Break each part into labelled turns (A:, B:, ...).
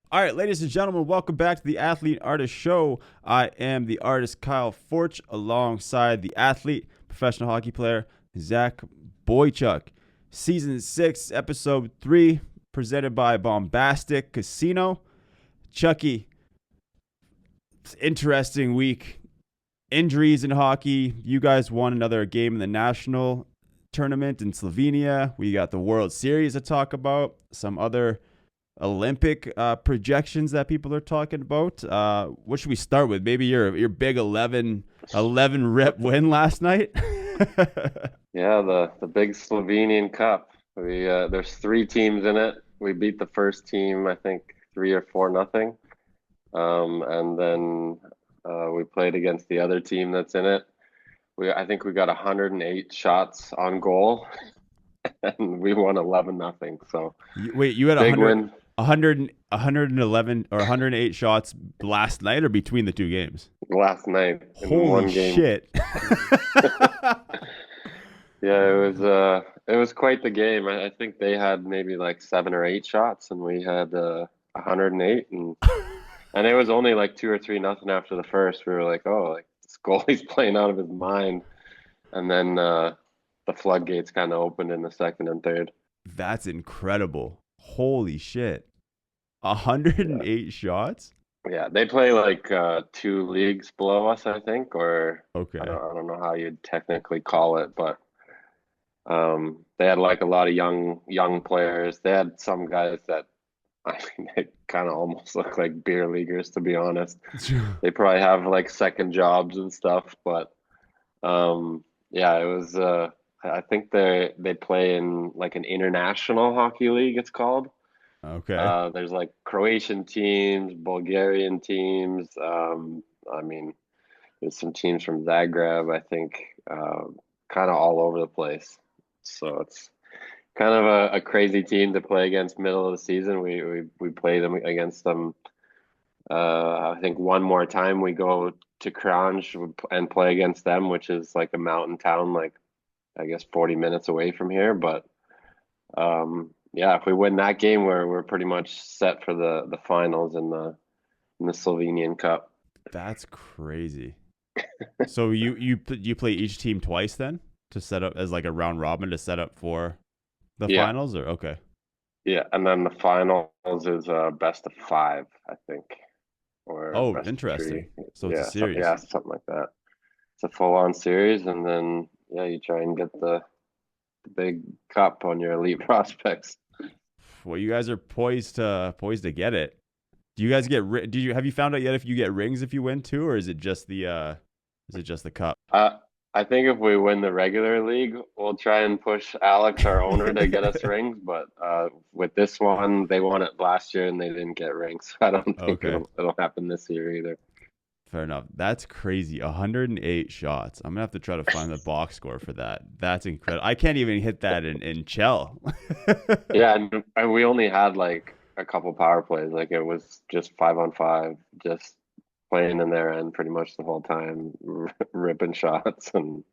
A: All right, ladies and gentlemen, welcome back to the Athlete Artist Show. I am the artist Kyle Forch alongside the athlete, professional hockey player Zach Boychuk. Season 6, Episode 3, presented by Bombastic Casino. Chucky, it's an interesting week. Injuries in hockey. You guys won another game in the national tournament in Slovenia. We got the World Series to talk about. Some other Olympic projections that people are talking about. What should we start with? Maybe your big 11 rep win last night.
B: Yeah, the big Slovenian Cup. We there's three teams in it. We beat the first team, I think, 3 or 4-0. And then we played against the other team that's in it. I think we got 108 shots on goal, and we won 11-0. So
A: Wait, you had
B: big win
A: 111 or 108 shots last night or between the two games?
B: last night in
A: Holy
B: one game.
A: shit.
B: Yeah, it was quite the game. I think they had maybe like 7 or 8 shots, and we had 108, and it was only like 2 or 3-0 after the first. We were like, oh, like this goalie's playing out of his mind, and then the floodgates kind of opened in the second and third.
A: That's incredible. Holy shit.
B: Yeah,
A: 108 shots?
B: yeah. They play like two leagues below us, I think, or
A: Okay.
B: I don't know how you'd technically call it, but they had like a lot of young players. They had some guys that I mean, they kind of almost look like beer leaguers, to be honest. They probably have like second jobs and stuff, but yeah, it was. I think they play in like an international hockey league. It's called.
A: Okay.
B: There's like Croatian teams, Bulgarian teams. I mean, there's some teams from Zagreb. I think kind of all over the place. So it's kind of a crazy team to play against middle of the season. We play them against them. I think one more time we go to Kranj and play against them, which is like a mountain town, like I guess 40 minutes away from here. But yeah, if we win that game, we're pretty much set for the finals in the Slovenian Cup.
A: That's crazy. So you play each team twice then to set up as like a round robin to set up for the
B: Yeah,
A: finals or okay.
B: yeah, and then the finals is best of five, I think, or
A: Oh,
B: best of
A: interesting.
B: three.
A: So it's a
B: Yeah,
A: series.
B: yeah, something like that. It's a full-on series, and then yeah, you try and get the big cup on your elite prospects.
A: Well, you guys are poised to get it. Do you guys get do you have you found out yet if you get rings if you win too or is it just the cup?
B: Uh, I think if we win the regular league, we'll try and push Alex, our owner, to get us rings. But with this one, they won it last year and they didn't get rings. I don't think
A: Okay.
B: it'll happen this year either.
A: Fair enough. That's crazy. 108 shots. I'm gonna have to try to find the box score for that. That's incredible. I can't even hit that in Chell.
B: Yeah, and we only had like a couple power plays. Like it was just 5-on-5, just playing in their end pretty much the whole time, ripping shots, and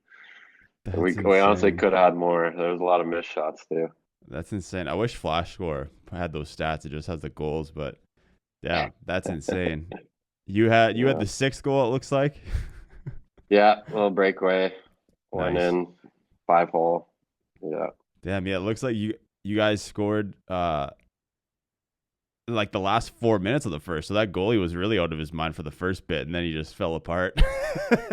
A: That's
B: we honestly
A: insane.
B: could have had more. There was a lot of missed shots too.
A: That's insane. I wish Flash Score had those stats. It just has the goals, but yeah, that's insane. You had
B: Yeah,
A: the sixth goal. It looks like.
B: yeah, little breakaway, went
A: Nice.
B: in, 5 hole. Yeah,
A: Damn. Yeah. It looks like you guys scored like the last 4 minutes of the first. So that goalie was really out of his mind for the first bit, and then he just fell apart.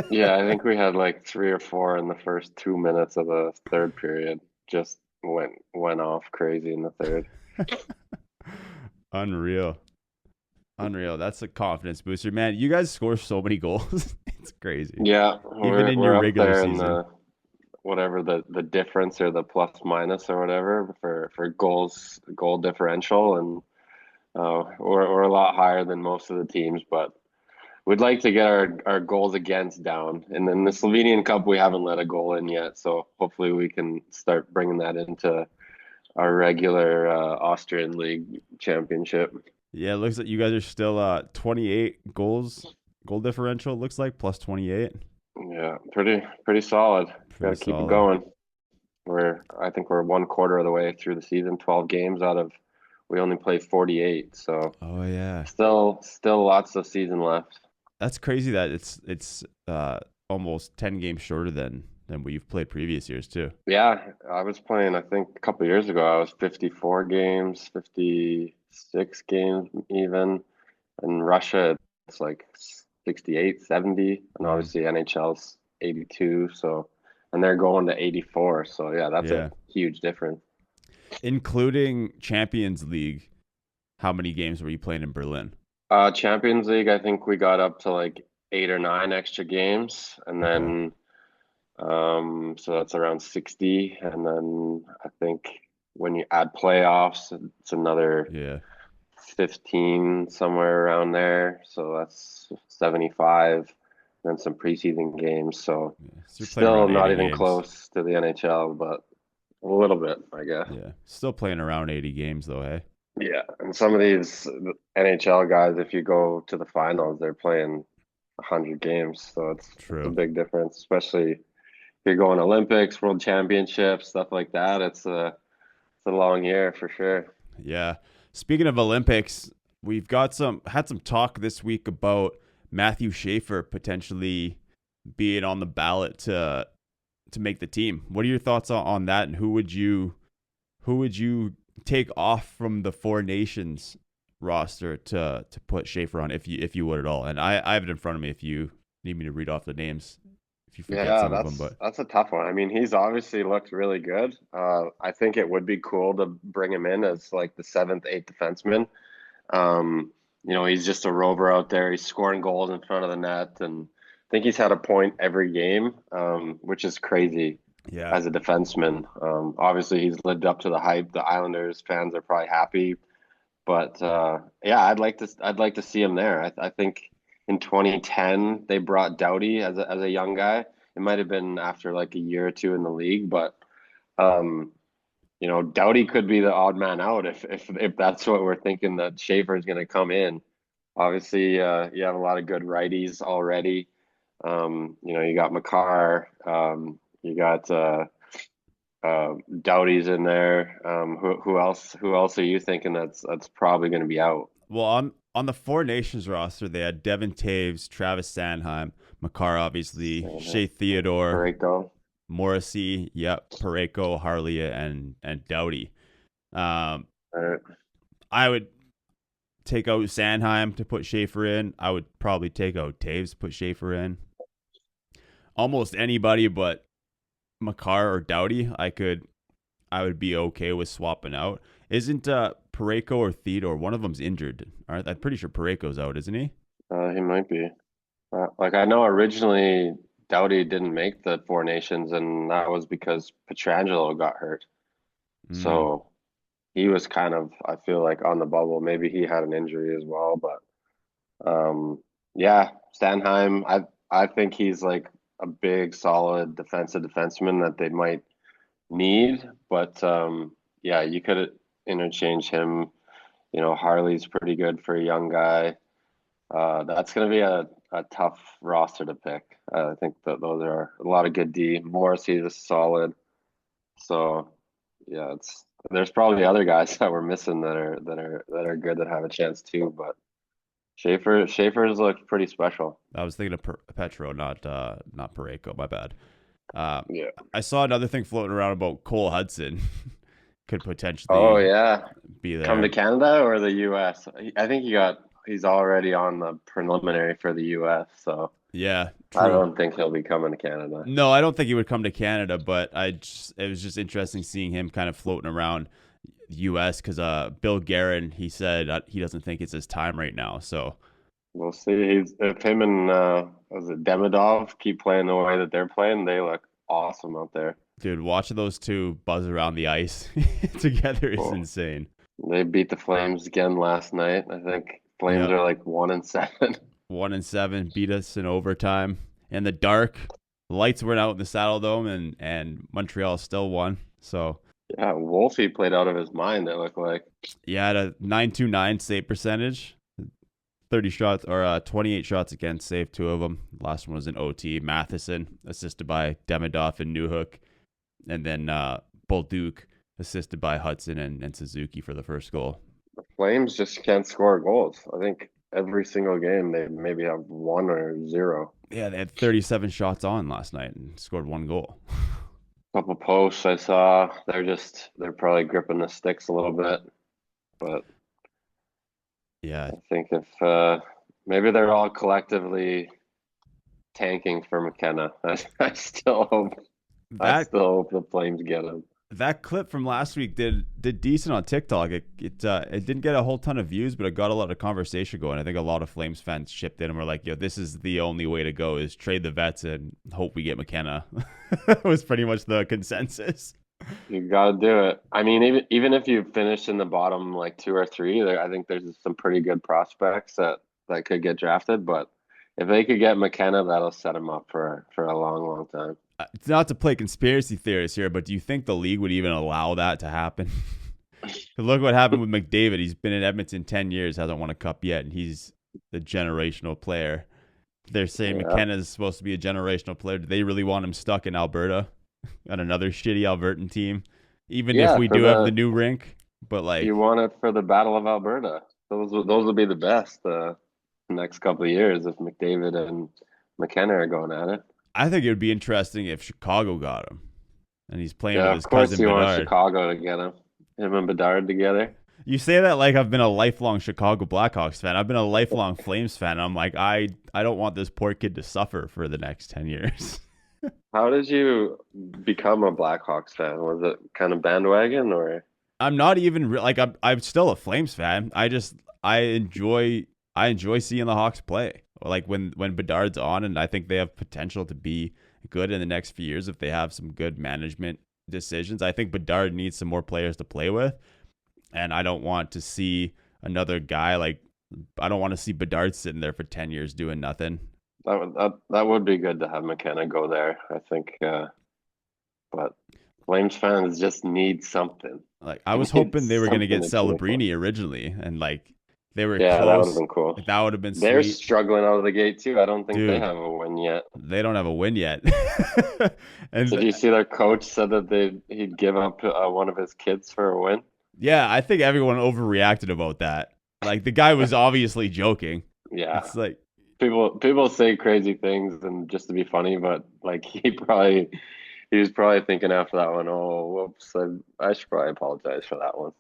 B: yeah. I think we had like 3 or 4 in the first 2 minutes of the third period. Just went off crazy in the third.
A: Unreal. Unreal. That's a confidence booster, man. You guys score so many goals. It's crazy.
B: Yeah,
A: Even
B: we're
A: in your
B: we're up
A: regular
B: there in
A: season.
B: the whatever the difference or the plus minus or whatever for goal differential, and we're a lot higher than most of the teams, but we'd like to get our goals against down. And then the Slovenian Cup, we haven't let a goal in yet, so hopefully we can start bringing that into our regular Austrian League championship.
A: Yeah, it looks like you guys are still 28 goal differential. It looks like plus 28.
B: Yeah, pretty solid. Got
A: Pretty
B: to keep it
A: solid.
B: going. I think we're one quarter of the way through the season, 12 games out of we only play 48. So
A: Oh yeah,
B: still lots of season left.
A: that's crazy that it's almost 10 games shorter than what you've played previous years too.
B: Yeah, I was playing, I think a couple years ago, I was 54 games, 56 games even. In Russia, it's like 68, 70, and
A: Mm,
B: obviously NHL's 82, so and they're going to 84. So yeah, that's a
A: yeah,
B: huge difference.
A: including Champions League. How many games were you playing in Berlin?
B: Champions League, I think we got up to like 8 or 9 extra games, and
A: Okay.
B: then so that's around 60, and then I think when you add playoffs, it's another
A: Yeah.
B: 15 somewhere around there. So that's 75, and then some preseason games. So
A: Yeah. So you're playing
B: still
A: around
B: not
A: 80
B: even
A: games.
B: close to the NHL, but a little bit, I guess.
A: Yeah. Still playing around 80 games though, hey?
B: Yeah, and some of these NHL guys, if you go to the finals, they're playing 100 games. So it's a
A: True.
B: big difference, especially if you're going Olympics, World Championships, stuff like that. It's a long year for sure.
A: Yeah. Speaking of Olympics, we've got had some talk this week about Matthew Schaefer potentially being on the ballot to make the team. What are your thoughts on that, and who would you take off from the Four Nations roster to put Schaefer on if you would at all? And I have it in front of me if you need me to read off the names if you forget
B: Yeah,
A: some of them, but
B: that's a tough one. I mean, he's obviously looked really good. I think it would be cool to bring him in as like the seventh, eighth defenseman. He's just a rover out there. He's scoring goals in front of the net, and I think he's had a point every game, which is crazy
A: yeah.
B: as a defenseman. Obviously, he's lived up to the hype. The Islanders fans are probably happy, but yeah, I'd like to see him there. I think in 2010 they brought Doughty as a young guy. It might have been after like a year or two in the league, but um, Doughty could be the odd man out if that's what we're thinking that Schaefer is going to come in. Obviously, you have a lot of good righties already. You got McCarr, you got Doughty's in there. Who else? Who else are you thinking that's probably going to be out?
A: Well, on the Four Nations roster, they had Devin Taves, Travis Sanheim, Makar, obviously, Shea Theodore,
B: Pareko.
A: Morrissey, yep, Pareko, Harley, and Doughty. Um,
B: Uh,
A: I would take out Sanheim to put Schaefer in. I would probably take out Taves, put Schaefer in. Almost anybody but Makar or Doughty, I would be okay with swapping out. Isn't Pareko or Theodore, one of them's injured? Aren't I'm pretty sure Pareko's out, isn't he?
B: he might be. Like I know originally Doughty didn't make the Four Nations, and that was because Petrangelo got hurt.
A: Mm,
B: So he was kind of, I feel like, on the bubble. Maybe he had an injury as well, but yeah, Stanheim. I think he's like a big, solid defensive defenseman that they might need. But yeah, you could interchange him. Harley's pretty good for a young guy. That's going to be a tough roster to pick. I think that those are a lot of good D. Morrissey is solid. So yeah, there's probably other guys that we're missing that are good that have a chance too. But Schaefer's looked pretty special.
A: I was thinking of Petro, not Pareko. My bad. Uh,
B: Yeah.
A: I saw another thing floating around about Cole Hudson could
B: Oh
A: potentially
B: yeah,
A: be
B: come to
A: there.
B: Canada or the U.S. I think he's already on the preliminary for the U.S. So
A: Yeah,
B: I
A: true.
B: don't think he'll be coming to Canada.
A: No, I don't think he would come to Canada, but it was just interesting seeing him kind of floating around the U.S. because Bill Guerin, he said he doesn't think it's his time right now. So
B: We'll see. If him and was it Demidov keep playing the way that they're playing, they look awesome out there.
A: dude, watching those two buzz around the ice together is
B: Cool.
A: insane.
B: They beat the Flames again last night. I think Flames
A: Yep.
B: are like 1-7.
A: 1-7 beat us in overtime. In the dark, lights weren't out in the Saddle Dome, and Montreal still won. So
B: Yeah, Wolfie played out of his mind, it looked like.
A: yeah, had a 929 save percentage. 30 shots or 28 shots against, saved two of them. Last one was an OT. Matheson assisted by Demidov and Newhook, and then Bolduc assisted by Hudson and Suzuki for the first goal.
B: Flames just can't score goals. I think every single game they maybe have one or zero.
A: Yeah, they had 37 shots on last night and scored one goal.
B: Couple posts I saw. They're probably gripping the sticks a little bit, but
A: Yeah,
B: I think if maybe they're all collectively tanking for McKenna. I
A: that
B: still hope the Flames get him.
A: that clip from last week did decent on TikTok. It didn't get a whole ton of views, but it got a lot of conversation going. I think a lot of Flames fans chipped in and were like, "Yo, this is the only way to go: is trade the vets and hope we get McKenna." Was pretty much the consensus.
B: You got to do it. I mean, even if you finish in the bottom like two or three, I think there's some pretty good prospects that could get drafted. But if they could get McKenna, that'll set him up for a long, long time.
A: It's not to play conspiracy theorists here, but do you think the league would even allow that to happen? Look what happened with McDavid. He's been in Edmonton 10 years, hasn't won a cup yet, and he's the generational player. They're saying
B: Yeah.
A: McKenna is supposed to be a generational player. Do they really want him stuck in Alberta on another shitty Albertan team? Even if
B: Yeah,
A: we
B: for
A: do have the
B: the
A: new rink, but like,
B: you want it for the Battle of Alberta. Those will be the best next couple of years if McDavid and McKenna are going at it.
A: I think it would be interesting if Chicago got him and he's playing with
B: Yeah, of
A: his
B: course
A: cousin
B: you want
A: Bedard.
B: Chicago to get him and Bedard together.
A: You say that like I've been a lifelong Chicago Blackhawks fan. I've been a lifelong Flames fan. I'm like, I don't want this poor kid to suffer for the next 10 years.
B: How did you become a Blackhawks fan? Was it kind of bandwagon or?
A: I'm not even like I'm still a Flames fan. I enjoy I enjoy seeing the Hawks play. Like when Bedard's on, and I think they have potential to be good in the next few years if they have some good management decisions. I think Bedard needs some more players to play with, and I don't want to see another guy like I don't want to see Bedard sitting there for 10 years doing nothing.
B: That would be good to have McKenna go there, I think. But Flames fans just need something.
A: Like I
B: They
A: was
B: need
A: hoping they were gonna
B: something
A: get
B: to cheer for.
A: Celebrini originally, and like they were
B: Yeah, that would have
A: close.
B: been cool.
A: That would have been
B: They're
A: sweet,
B: struggling out of the gate too. I don't think they
A: dude.
B: have a win yet.
A: They don't have a win yet,
B: Did
A: and
B: you see their coach said that he'd give up one of his kids for a win?
A: yeah, I think everyone overreacted about that. Like the guy was obviously joking.
B: Yeah,
A: It's like,
B: people say crazy things and just to be funny, but like he was probably thinking after that one, oh, whoops, I should probably apologize for that one.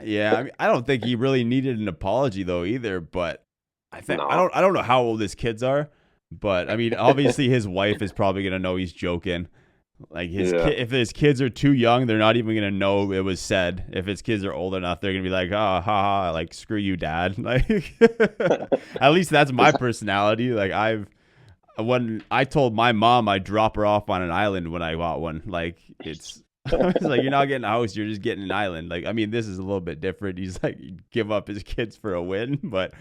A: yeah, I mean, I don't think he really needed an apology though either. But I think
B: No.
A: I don't know how old his kids are, but I mean, obviously his wife is probably gonna know he's joking. Like
B: Yeah.
A: if his kids are too young, they're not even gonna know it was said. If his kids are old enough, they're gonna be like, "Ah, ha, ha, like screw you, dad." Like, at least that's my personality. Like when I told my mom I'd drop her off on an island when I got one. Like it's, it's like you're not getting a house, you're just getting an island. Like I mean, this is a little bit different. He's like give up his kids for a win, but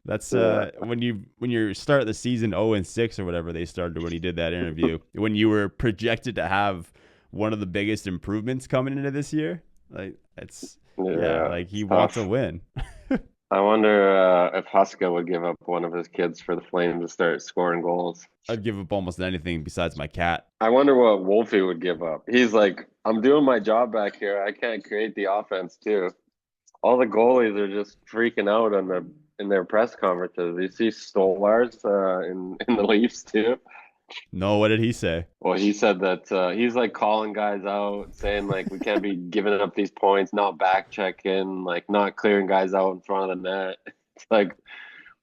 A: that's
B: Yeah.
A: when you start the season 0-6 or whatever they started when he did that interview. When you were projected to have one of the biggest improvements coming into this year, like it's yeah,
B: Yeah.
A: like he
B: It's
A: wants a
B: tough.
A: win.
B: I wonder if Huska would give up one of his kids for the Flames to start scoring goals.
A: I'd give up almost anything besides my cat.
B: I wonder what Wolfie would give up. He's like, I'm doing my job back here. I can't create the offense too. All the goalies are just freaking out in their press conferences. You see Stolars in the Leafs too.
A: No, what did he say?
B: Well, he said that he's like calling guys out, saying like we can't be giving up these points, not back checking, like not clearing guys out in front of the net. It's like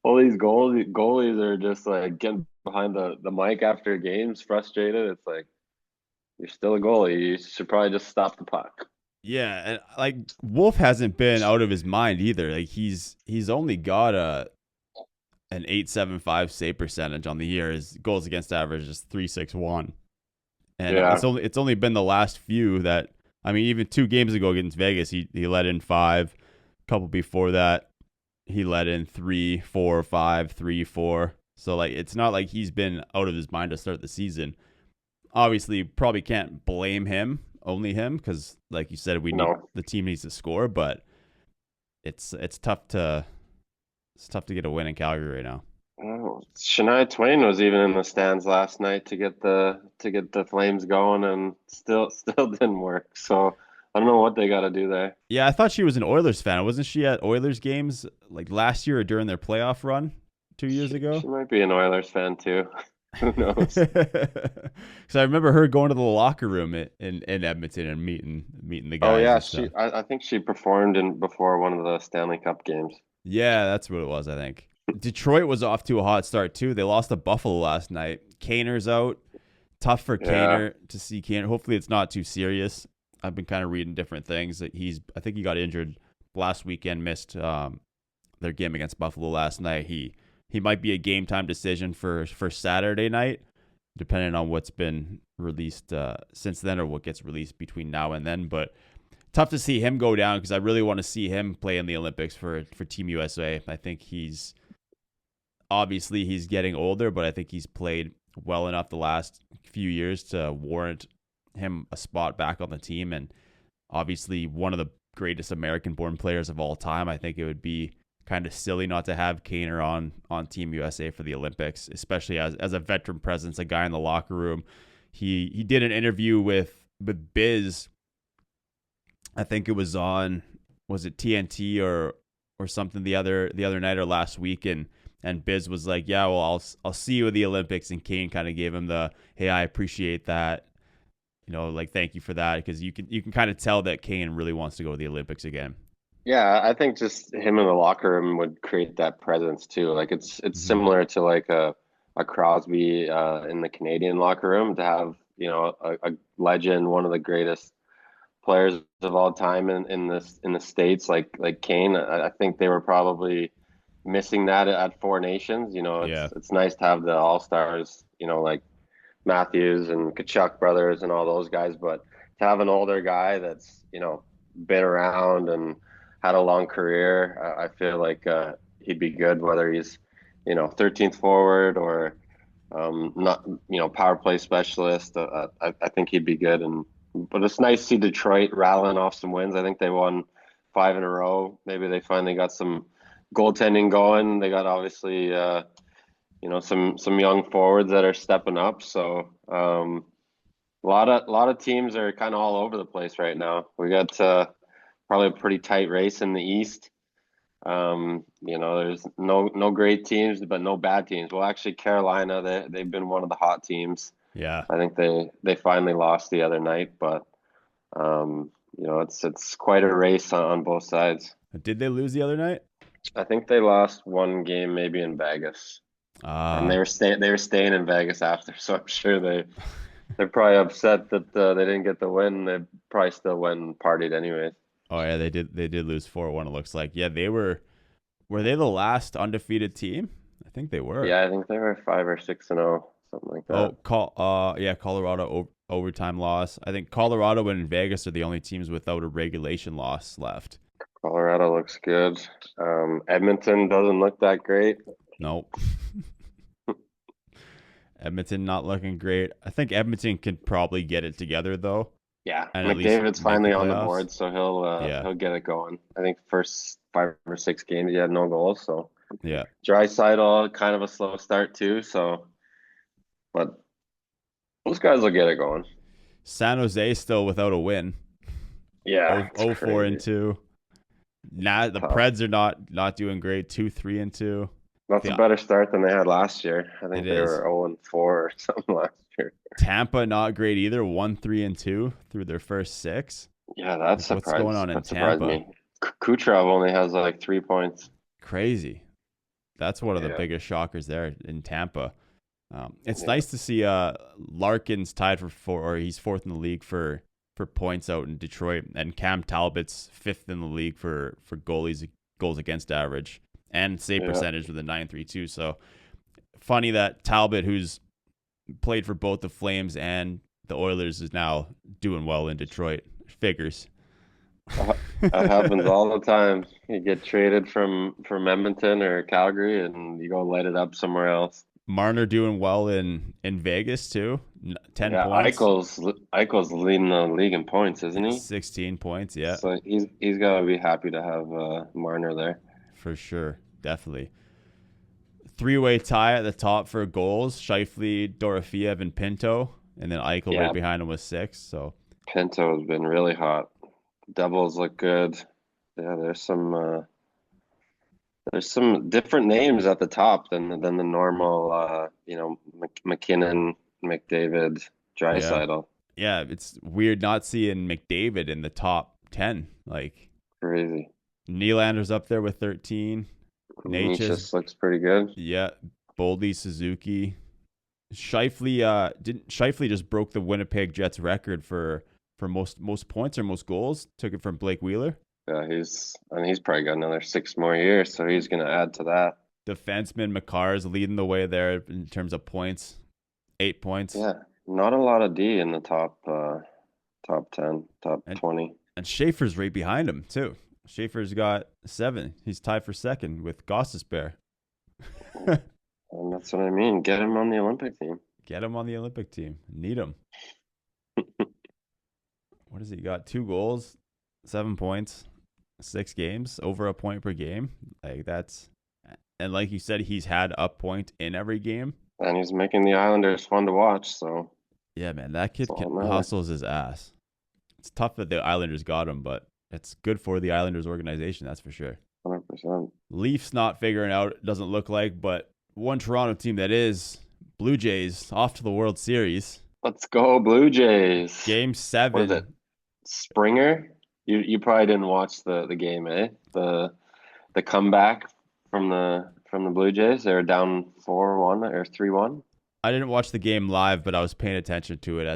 B: all these goalies are just like getting behind the mic after games, frustrated. It's like you're still a goalie. You should probably just stop the puck.
A: Yeah, and like Wolf hasn't been out of his mind either. Like he's only got an 875 save percentage on the year. His goals against average is 361. And
B: Yeah,
A: it's only been the last few that I mean, even 2 games ago against Vegas, he let in 5. A couple before that, he let in 3, 4, 5, 3, 4. So like it's not like he's been out of his mind to start the season. Obviously, probably can't blame him, only him, because like you said,
B: no.
A: the team needs to score, but it's tough to get a win in Calgary right now.
B: Oh, Shania Twain was even in the stands last night to get the Flames going, and still didn't work. So I don't know what they got to do there.
A: Yeah, I thought she was an Oilers fan. Wasn't she at Oilers games like last year or during their playoff run 2 years ago?
B: She might be an Oilers fan too. Who knows?
A: Because I remember her going to the locker room in Edmonton and meeting the
B: Oh
A: guys
B: yeah,
A: and stuff.
B: I think she performed in before one of the Stanley Cup games.
A: Yeah, that's what it was, I think. Detroit was off to a hot start too. They lost to Buffalo last night. Kaner's out. Tough for
B: Yeah.
A: Kaner to see Kaner. Hopefully it's not too serious. I've been kind of reading different things. That I think he got injured last weekend, missed their game against Buffalo last night. He might be a game time decision for Saturday night, depending on what's been released since then or what gets released between now and then. But tough to see him go down because I really want to see him play in the Olympics for Team USA. I think he's getting older, but I think he's played well enough the last few years to warrant him a spot back on the team. And obviously one of the greatest American-born players of all time. I think it would be kind of silly not to have Kaner on Team USA for the Olympics, especially as a veteran presence, a guy in the locker room. He did an interview with Biz. I think it was it TNT or something the other night or last week, and Biz was like, yeah, well, I'll see you at the Olympics, and Kane kind of gave him the, hey, I appreciate that, like, thank you for that, because you can kind of tell that Kane really wants to go to the Olympics again.
B: Yeah, I think just him in the locker room would create that presence too. Like it's similar to like a Crosby in the Canadian locker room to have, a legend, one of the greatest players of all time in the States, like Kane. I think they were probably missing that at Four Nations.
A: Yeah.
B: It's nice to have the all stars, like Matthews and Kachuk brothers and all those guys, but to have an older guy that's been around and had a long career, I feel like he'd be good whether he's 13th forward or not power play specialist. I think he'd be good, but it's nice to see Detroit rattling off some wins. I think they won 5 in a row. Maybe they finally got some goaltending going. They got obviously some young forwards that are stepping up. So a lot of teams are kind of all over the place right now. We got probably a pretty tight race in the East. There's no great teams, but no bad teams. Well, actually, Carolina, they've been one of the hot teams.
A: Yeah.
B: I think they finally lost the other night, but it's quite a race on both sides.
A: Did they lose the other night?
B: I think they lost one game, maybe in Vegas, and they were staying in Vegas after. So I'm sure they're probably upset that they didn't get the win. They probably still went and partied anyways.
A: Oh yeah, they did lose 4-1. It looks like. Yeah, they were they the last undefeated team? I think they were.
B: Yeah, I think they were 5 or 6-0, something like that.
A: Colorado overtime loss. I think Colorado and Vegas are the only teams without a regulation loss left.
B: Colorado looks good. Edmonton doesn't look that great.
A: Nope. Edmonton not looking great. I think Edmonton can probably get it together though.
B: Yeah,
A: and
B: McDavid's finally on the board, so he'll get it going. I think first 5 or 6 games he had no goals, so
A: yeah.
B: Draisaitl kind of a slow start too, but those guys will get it going.
A: San Jose still without a win.
B: Yeah,
A: 0-4-2. Now the Preds are not doing great. 2-3-2.
B: That's a better start than they had last year. I think they were 0-4 or something last year.
A: Tampa not great either. 1-3-2 through their first 6.
B: Yeah, that's surprising.
A: What's going on in Tampa?
B: Me. Kucherov only has like 3 points.
A: Crazy. That's one of the biggest shockers there in Tampa. It's nice to see Larkin's tied for 4, or he's 4th in the league for points out in Detroit, and Cam Talbot's 5th in the league for goals against average and save percentage with a 9.32. So funny that Talbot, who's played for both the Flames and the Oilers, is now doing well in Detroit. Figures.
B: That happens all the time. You get traded from Edmonton or Calgary, and you go light it up somewhere else.
A: Marner doing well in Vegas too. 10 points.
B: Eichel's leading the league in points, isn't he?
A: 16 points, yeah.
B: So he's got to be happy to have Marner there.
A: For sure, definitely. 3-way tie at the top for goals: Scheifele, Dorofeev, and Pinto, and then Eichel right behind him with 6. So
B: Pinto has been really hot. Devils look good. Yeah, there's some different names at the top than the normal. McKinnon, McDavid,
A: Yeah.
B: Draisaitl.
A: Yeah, it's weird not seeing McDavid in the top 10. Like
B: Crazy.
A: Nylander's up there with 13. Natchez,
B: Just looks pretty good.
A: yeah. Boldy, Suzuki. Shifley just broke the Winnipeg Jets record for most points or most goals. Took it from Blake Wheeler.
B: Yeah, he's probably got another 6 more years, so he's gonna add to that.
A: Defenseman McCarr is leading the way there in terms of points. 8 points.
B: Yeah, not a lot of D in the top 10, top
A: And
B: 20.
A: and Schaefer's right behind him too. Schaefer's got 7. He's tied for second with Gostisbehere.
B: And that's what I mean. Get him on the Olympic team.
A: Get him on the Olympic team. Need him. What has he got? 2 goals, 7 points, 6 games, over a point per game. Like that's, and like you said, he's had a point in every game.
B: And he's making the Islanders fun to watch, so
A: Yeah, man, that kid
B: that's all
A: can
B: that matters.
A: hustles his ass. It's tough that the Islanders got him, but it's good for the Islanders organization, that's for sure.
B: 100%.
A: Leafs not figuring out, it doesn't look like, but one Toronto team that is, Blue Jays off to the World Series.
B: Let's go Blue Jays.
A: Game 7.
B: What is it? Springer? You probably didn't watch the game, eh? The comeback from the Blue Jays. They were down 4-1 or 3-1.
A: I didn't watch the game live, but I was paying attention to it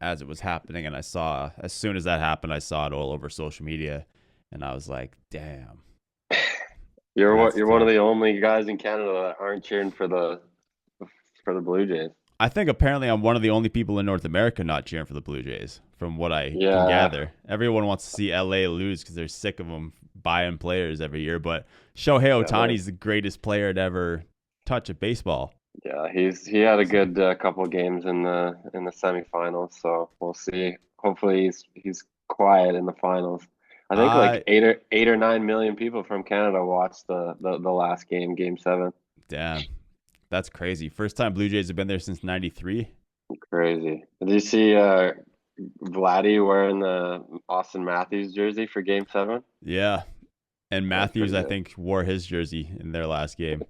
A: as it was happening, and I saw, as soon as that happened, I saw it all over social media, and I was like, damn.
B: You're
A: That's
B: one of
A: tough.
B: the only guys in Canada that aren't cheering for the Blue Jays.
A: I think apparently I'm one of the only people in North America not cheering for the Blue Jays, from what I can
B: Yeah,
A: gather. Everyone wants to see LA lose because they're sick of them buying players every year, but Shohei
B: yeah,
A: Ohtani's the greatest player to ever touch a baseball.
B: yeah. He had a
A: So,
B: good couple games in the semifinals, so we'll see. Hopefully he's quiet in the finals. I think like
A: I
B: 8 or 9 million people from Canada watched the last game, Game 7.
A: damn, that's crazy. First time Blue Jays have been there since '93.
B: Crazy. Did you see Vladdy wearing the Austin Matthews jersey for Game 7?
A: Yeah, and
B: That was
A: Matthews,
B: pretty
A: I
B: good.
A: think, wore his jersey in their last game.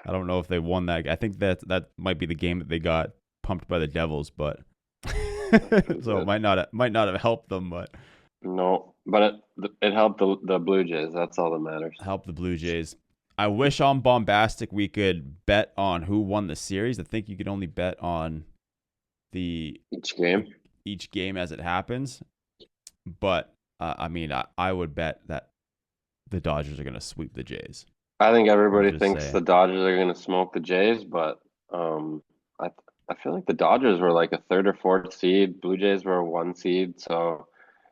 A: I don't know if they won that. I think that might be the game that they got pumped by the Devils, but
B: Pretty
A: so it
B: good.
A: might not have helped them, but
B: No, but it helped the Blue Jays. That's all that matters.
A: helped the Blue Jays. I wish on Bombastic we could bet on who won the series. I think you could only bet on the
B: Each game.
A: each game as it happens, but I mean, I would bet that the Dodgers are going to sweep the Jays.
B: I think
A: I'm
B: everybody
A: just
B: thinks
A: saying.
B: the Dodgers are going to smoke the Jays, but I feel like the Dodgers were like a third or fourth seed. Blue Jays were a 1 seed, so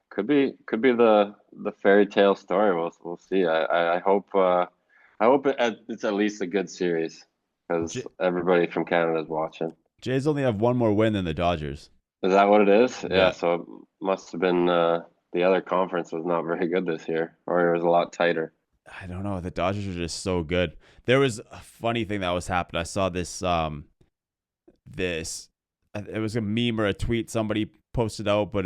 B: could be the fairy tale story. We'll see. I hope it's at least a good series because
A: J-
B: everybody from Canada is watching.
A: Jays only have one more win than the Dodgers.
B: Is that what it is? Yeah,
A: Yeah,
B: so it must have been the other conference was not very good this year, or it was a lot tighter.
A: I don't know. The Dodgers are just so good. There was a funny thing that was happening. I saw this it was a meme or a tweet somebody posted out, but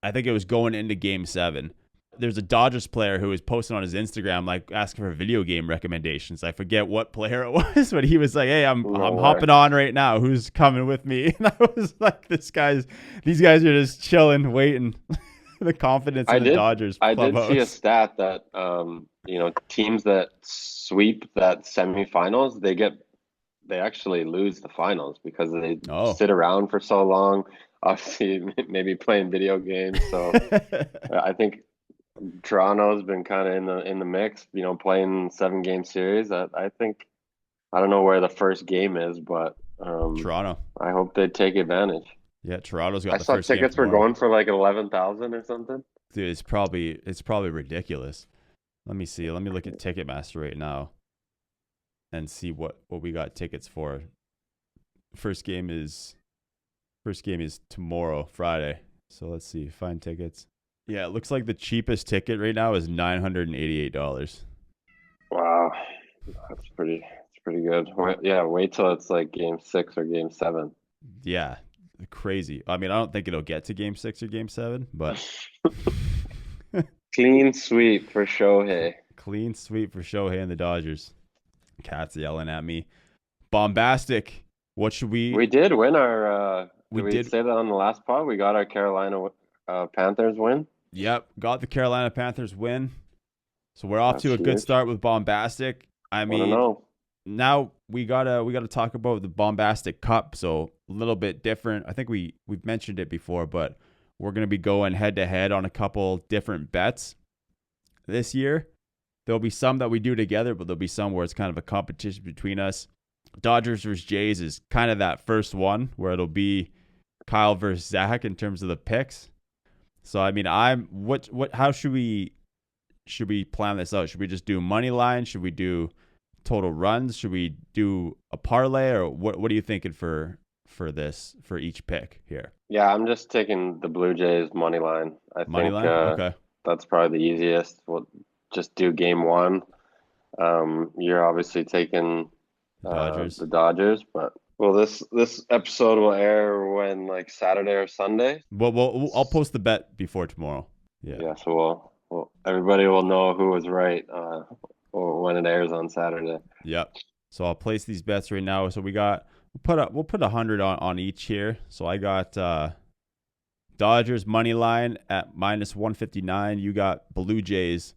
A: I think it was going into Game 7. There's a Dodgers player who was posting on his Instagram like asking for video game recommendations. I forget what player it was, but he was like, "Hey, I'm
B: No way.
A: hopping on right now. Who's coming with me?" And I was like, these guys are just chilling, waiting." The confidence
B: I
A: in the
B: did
A: Dodgers
B: I did see a
A: clubhouse.
B: stat that teams that sweep that semifinals, they actually lose the finals because they
A: Oh.
B: sit around for so long, obviously maybe playing video games. So I think Toronto's been kind of in the mix, playing 7 game series. I think I don't know where the first game is, but
A: Toronto.
B: I hope they take advantage.
A: Yeah, Toronto's got
B: I
A: the
B: saw
A: first game
B: tickets were
A: tomorrow.
B: going for like 11,000 or something.
A: Dude, it's probably ridiculous. Let me see. Let me look at Ticketmaster right now and see what we got tickets for. First game is tomorrow, Friday. So let's see. Find tickets. Yeah, it looks like the cheapest ticket right now is $988.
B: Wow, that's pretty good. Yeah, wait till it's like Game 6 or Game 7.
A: Yeah, crazy. I mean, I don't think it'll get to Game 6 or Game 7, but
B: Clean sweep for Shohei.
A: Clean sweep for Shohei and the Dodgers. Cat's yelling at me. Bombastic. What should
B: We
A: we?
B: did win our.
A: We
B: Did we
A: did.
B: say that on the last pod? We got our Carolina Panthers win.
A: Yep. Got the Carolina Panthers win. So we're off to
B: That's
A: a good
B: huge.
A: start with Bombastic. I
B: Want to
A: mean,
B: know?
A: now we gotta talk about the Bombastic Cup. So a little bit different. I think we've mentioned it before, but we're gonna be going head to head on a couple different bets this year. There'll be some that we do together, but there'll be some where it's kind of a competition between us. Dodgers versus Jays is kind of that first one where it'll be Kyle versus Zach in terms of the picks. So I mean, how should we plan this out? Should we just do money line? Should we do total runs? Should we do a parlay, or what are you thinking for each pick here?
B: Yeah, I'm just taking the Blue Jays money line. I
A: Money
B: think
A: line? Okay.
B: that's probably the easiest. We'll just do game one. You're obviously taking
A: Dodgers.
B: the Dodgers, but well, this episode will air when like Saturday or Sunday.
A: Well, I'll post the bet before tomorrow. Yeah.
B: Yeah, so everybody will know who was right or when it airs on Saturday.
A: Yep. So I'll place these bets right now. So we'll put 100 on each here. So I got Dodgers money line at minus 159. You got Blue Jays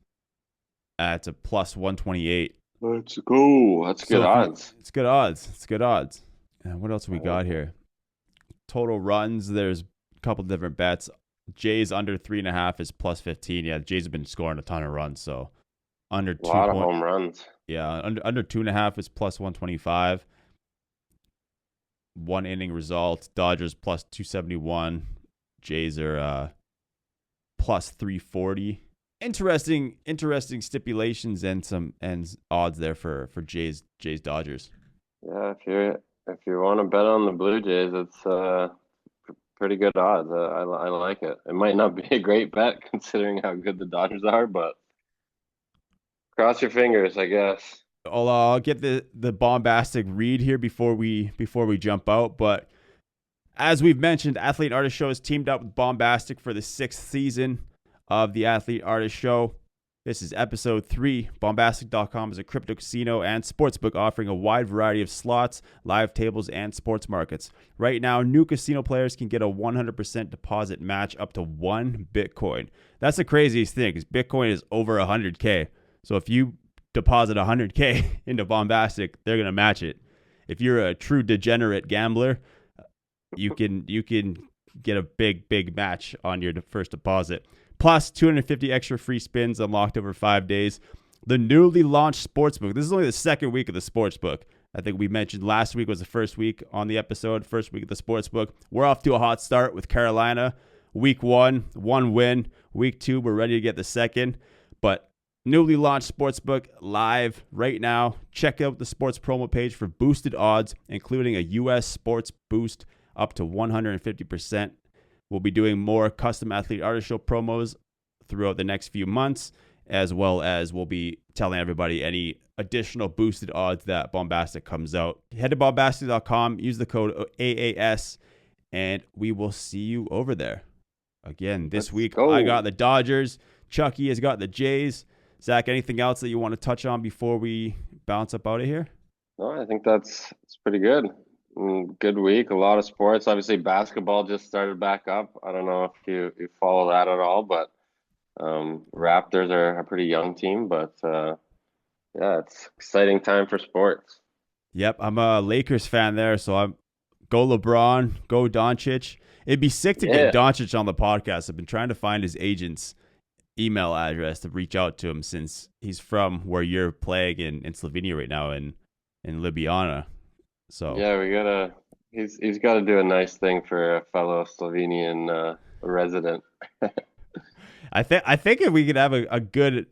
A: at a plus 128.
B: Let's go. That's good odds.
A: It's good odds. It's good odds. And what else we
B: I
A: got
B: like it.
A: here? Total runs. There's a couple different bets. Jays under 3.5 is plus 15. Yeah, the Jays have been scoring a ton of runs, so under
B: A
A: two
B: lot of
A: point.
B: home runs.
A: Yeah, under 2.5 is plus 125. One inning result. Dodgers plus 271. Jays are plus 340. Interesting stipulations and some odds there for Jays Dodgers.
B: Yeah, if you want to bet on the Blue Jays, it's pretty good odds. I like it. It might not be a great bet considering how good the Dodgers are, but cross your fingers, I guess.
A: I'll get the bombastic read here before we jump out. But as we've mentioned, Athlete Artist Show has teamed up with Bombastic for the 6th season of the Athlete Artist Show. This is episode 3. Bombastic.com is a crypto casino and sportsbook offering a wide variety of slots, live tables, and sports markets. Right now, new casino players can get a 100% deposit match up to 1 Bitcoin. That's the craziest thing because Bitcoin is over 100K. So if you deposit 100K into Bombastic, they're going to match it. If you're a true degenerate gambler, you can get a big match on your first deposit. Plus 250 extra free spins unlocked over 5 days. The newly launched sportsbook. This is only the second week of the sportsbook. I think we mentioned last week was the first week on the episode, first week of the sportsbook. We're off to a hot start with Carolina. Week 1, 1 win. Week 2, we're ready to get the second. But newly launched sportsbook live right now. Check out the sports promo page for boosted odds, including a U.S. sports boost up to 150%. We'll be doing more custom Athlete Artist Show promos throughout the next few months, as well as we'll be telling everybody any additional boosted odds that Bombastic comes out. Head to bombastic.com, use the code AAS, and we will see you over there. Again, this week I got the Dodgers. Chucky has got the Jays. Zach, anything else that you want to touch on before we bounce up out of here?
B: No, I think it's pretty good. Good week. A lot of sports. Obviously, basketball just started back up. I don't know if you follow that at all, but Raptors are a pretty young team. But yeah, it's exciting time for sports.
A: Yep, I'm a Lakers fan there, so I'm go LeBron, go Doncic. It'd be sick to get Doncic on the podcast. I've been trying to find his agent's email address to reach out to him since he's from where you're playing in Slovenia right now in Ljubljana. So
B: yeah, he's got to do a nice thing for a fellow Slovenian resident.
A: I think if we could have a good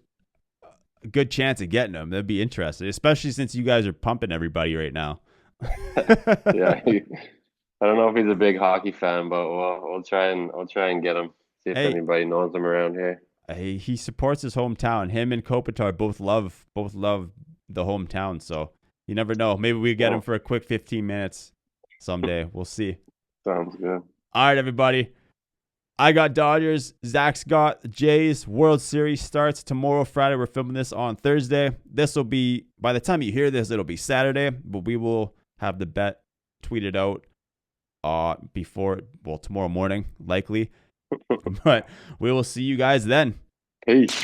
A: chance of getting him, that'd be interesting, especially since you guys are pumping everybody right now.
B: Yeah, I don't know if he's a big hockey fan, but we'll try and get him. See if anybody knows him around here.
A: He supports his hometown. Him and Kopitar both love the hometown, so you never know. Maybe we get him for a quick 15 minutes someday. We'll see.
B: Sounds good.
A: All right, everybody. I got Dodgers. Zach's got Jays. World Series starts tomorrow, Friday. We're filming this on Thursday. This will be, by the time you hear this, it'll be Saturday, but we will have the bet tweeted out tomorrow morning, likely. But we will see you guys then.
B: Peace.